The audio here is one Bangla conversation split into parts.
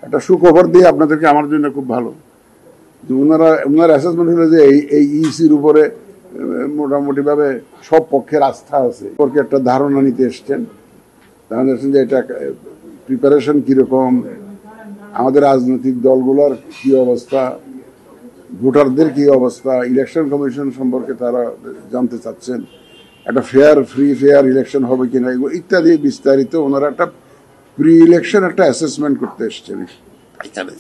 একটা সুখবর দিয়ে আপনাদেরকে আমার জন্য খুব ভালো যে ওনার অ্যাসেসমেন্ট হলো যে এই ইসির উপরে মোটামুটি ভাবে সব পক্ষের আস্থা আছে, একটা ধারণা নিতে এসছেন। যে এটা প্রিপারেশন কিরকম, আমাদের রাজনৈতিক দলগুলোর কি অবস্থা, ভোটারদের কি অবস্থা, ইলেকশন কমিশন সম্পর্কে তারা জানতে চাচ্ছেন, একটা ফ্রি ফেয়ার ইলেকশন হবে কিনা, এগুলো ইত্যাদি বিস্তারিত ওনারা একটা প্রি ইলেকশন একটা অ্যাসেসমেন্ট করতে এসছেন এখানে।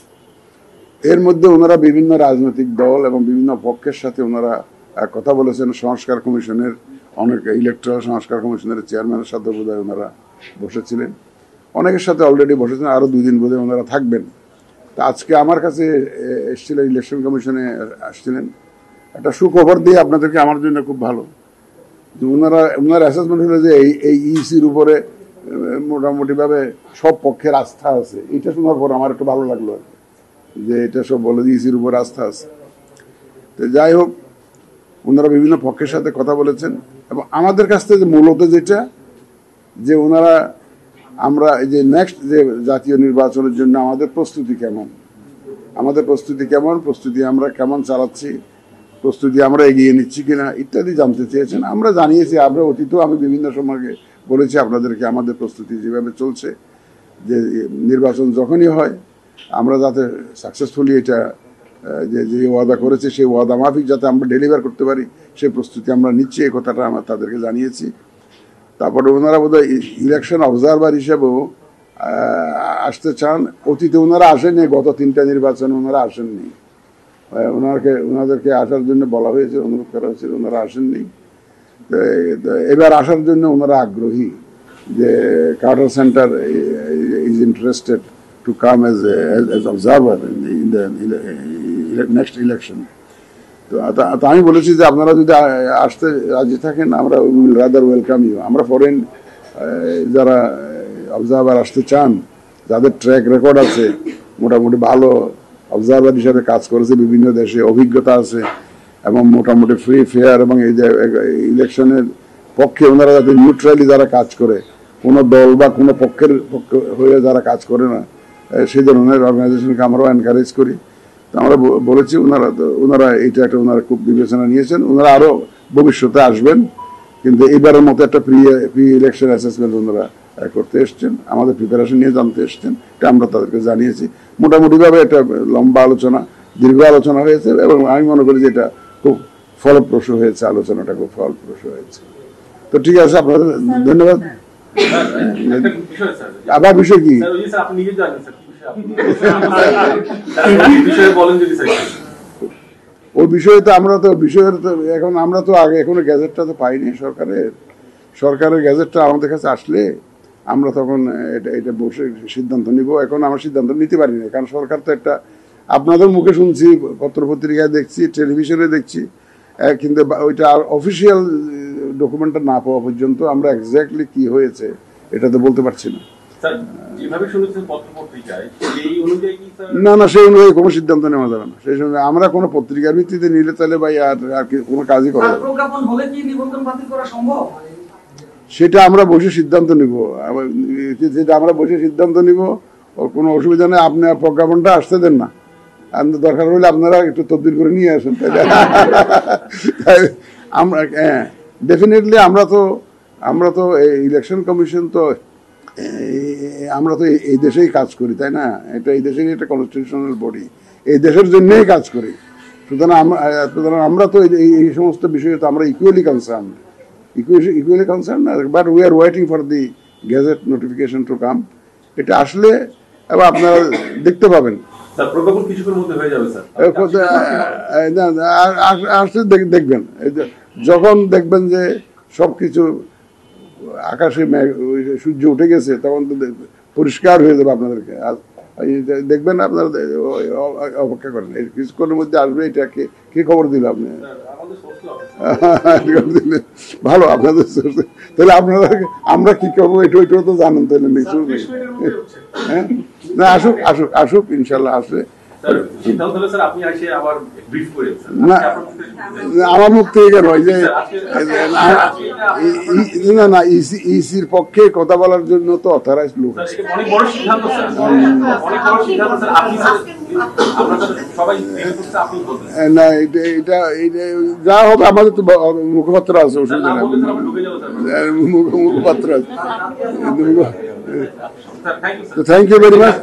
এর মধ্যে ওনারা বিভিন্ন রাজনৈতিক দল এবং বিভিন্ন পক্ষের সাথে ওনারা কথা বলেছেন। সংস্কার কমিশনের অনেক ইলেকট্রাল সংস্কার কমিশনের চেয়ারম্যানের সাথে বোধহয় ওনারা বসেছিলেন, অনেকের সাথে অলরেডি বসেছেন, আরো 2 দিন বোধহয় ওনারা থাকবেন। তা আজকে আমার কাছে এসেছিলেন, ইলেকশন কমিশনে আসছিলেন, একটা সুখবর দিয়ে আপনাদেরকে আমার জন্য খুব ভালো যে ওনার অ্যাসেসমেন্ট হলো যে এই ইসির উপরে মোটামুটি ভাবে সব পক্ষের আস্থা আছে। এটা শোনার পর আমার একটু ভালো লাগলো আর যে এটা সব বলে যে ইসির উপরে আস্থা আছে। তো যাই হোক, ওনারা বিভিন্ন পক্ষের সাথে কথা বলেছেন এবং আমাদের কাছ থেকে মূলত যেটা যে ওনারা আমরা এই যে নেক্সট যে জাতীয় নির্বাচনের জন্য আমাদের প্রস্তুতি কেমন, প্রস্তুতি আমরা কেমন চালাচ্ছি, প্রস্তুতি আমরা এগিয়ে নিচ্ছি কিনা ইত্যাদি জানতে চেয়েছেন। আমরা জানিয়েছি, আমরা অতীতেও আমি বিভিন্ন সময় বলেছি আপনাদেরকে আমাদের প্রস্তুতি যেভাবে চলছে, যে নির্বাচন যখনই হয় আমরা যাতে সাকসেসফুলি এটা যে ওয়াদা করেছে সেই ওয়াদা মাফিক যাতে আমরা ডেলিভার করতে পারি সেই প্রস্তুতি আমরা নিচ্ছি, এই কথাটা আমরা তাদেরকে জানিয়েছি। তারপরে ওনারা বোধহয় ইলেকশন অবজারভার হিসেবেও আসতে চান। অতীতে ওনারা আসেননি, গত 3টা নির্বাচনে ওনারা আসেননি, ওনাদেরকে আসার জন্য বলা হয়েছে, অনুরোধ করা হয়েছিল, ওনারা আসেননি। এবার আসার জন্য ওনারা আগ্রহী, যে Carter center is interested to come as observer in the next election. তো আমি বলেছি যে আপনারা যদি আসতে রাজি থাকেন, আমরা উইল রাদার ওয়েলকাম ইউ। আমরা ফরেন যারা অবজারভার আসতে চান, যাদের ট্র্যাক রেকর্ড আছে, মোটামুটি ভালো অবজারভার হিসাবে কাজ করেছে বিভিন্ন দেশে, অভিজ্ঞতা আছে এবং মোটামুটি ফ্রি ফেয়ার এবং এই যে ইলেকশনের পক্ষে ওনারা যাতে নিউট্রালি যারা কাজ করে, কোনো দল বা কোনো পক্ষের হয়ে যারা কাজ করে না, সেই ধরনের অর্গানাইজেশনকে আমরাও এনকারেজ করি। আমরা বলেছি ওনারা এইটা একটা ওনারা খুব বিবেচনা নিয়েছেন। ওনারা আরো ভবিষ্যতে আসবেন, কিন্তু এবারের মতো একটা প্রি ইলেকশন অ্যাসেসমেন্ট ওনারা করতে এসছেন, আমাদের প্রিপারেশন নিয়ে জানতে এসছেন। এটা আমরা তাদেরকে জানিয়েছি। মোটামুটি ভাবে একটা লম্বা আলোচনা, দীর্ঘ আলোচনা হয়েছে এবং আমি মনে করি যে এটা খুব ফলপ্রসূ হয়েছে, আলোচনাটা খুব ফলপ্রসূ হয়েছে। তো ঠিক আছে, আপনাদের ধন্যবাদ। আবার বিষয় কি? ওই বিষয়ে তো এখন আমরা তো আগে এখনো গ্যাজেটটা তো পাইনি সরকারের গ্যাজেটটা আমাদের কাছে আসলে আমরা তখন এটা বসে সিদ্ধান্ত নিব। এখন আমরা সিদ্ধান্ত নিতে পারি না, কারণ সরকার তো একটা, আপনাদের মুখে শুনছি, পত্রপত্রিকায় দেখছি, টেলিভিশনে দেখছি, কিন্তু ওইটা অফিসিয়াল ডকুমেন্টটা না পাওয়া পর্যন্ত আমরা এক্স্যাক্টলি কি হয়েছে এটা তো বলতে পারছি না। না, সেই অনুযায়ী কোনো সিদ্ধান্ত নেওয়া যাবে না। সেই সঙ্গে আমরা কোনো পত্রিকার ভিত্তিতে নিলে তাহলে ভাই আর কোনো কাজই করা যাবে সেটা আমরা বসে সিদ্ধান্ত নিব। যেটা আমরা বসে সিদ্ধান্ত নিব, কোনো অসুবিধা নেই। আপনার প্রজ্ঞাপনটা আসতে দেন না, দরকার হলে আপনারা একটু তদবির করে নিয়ে আসেন। তাই আমরা ডেফিনেটলি আমরা তো ইলেকশন কমিশন তো আমরা তো এই দেশেই কাজ করি, তাই না? এটা এই দেশেরই একটা কনস্টিটিউশনাল বডি, এই দেশের জন্যই কাজ করি। সুতরাং আমরা তো এই সমস্ত বিষয়ে তো আমরা equally concern, but we are waiting for the gazette notification to come. এটা আসলে এবার আপনারা দেখতে পাবেন, আসলে দেখবেন, যখন দেখবেন যে সবকিছু আকাশে সূর্য উঠে গেছে, তখন তো পরিষ্কার হয়ে যাবে আপনাদেরকে। দেখবেন, আপনারা অপেক্ষা করেন, কিছুক্ষণের মধ্যে আসবে। এটা কে খবর দিল? আপনি ভালো, আপনাদের তাহলে আপনারা আমরা কি করবো এটাও তো জানেন, তাহলে নিশ্চয়। হ্যাঁ, না, আসুক ইনশাল্লাহ আসলে সিদ্ধান্ত হলো স্যার আপনি এসে আবার ব্রিফ করে না আমার মুখ থেকে কেন যে না না ইসির পক্ষে কথা বলার জন্য তো অথরাইজ লোক আছে। অনেক বড় সিদ্ধান্ত স্যার, অনেক বড় সিদ্ধান্ত স্যার। আপনি আমরা সবাই আপনি বলবেন না এটা যা হবে আমাদের তো মুখপাত্র আছে, অসুবিধা নেই, মুখপাত্র আছে। Thank you very much.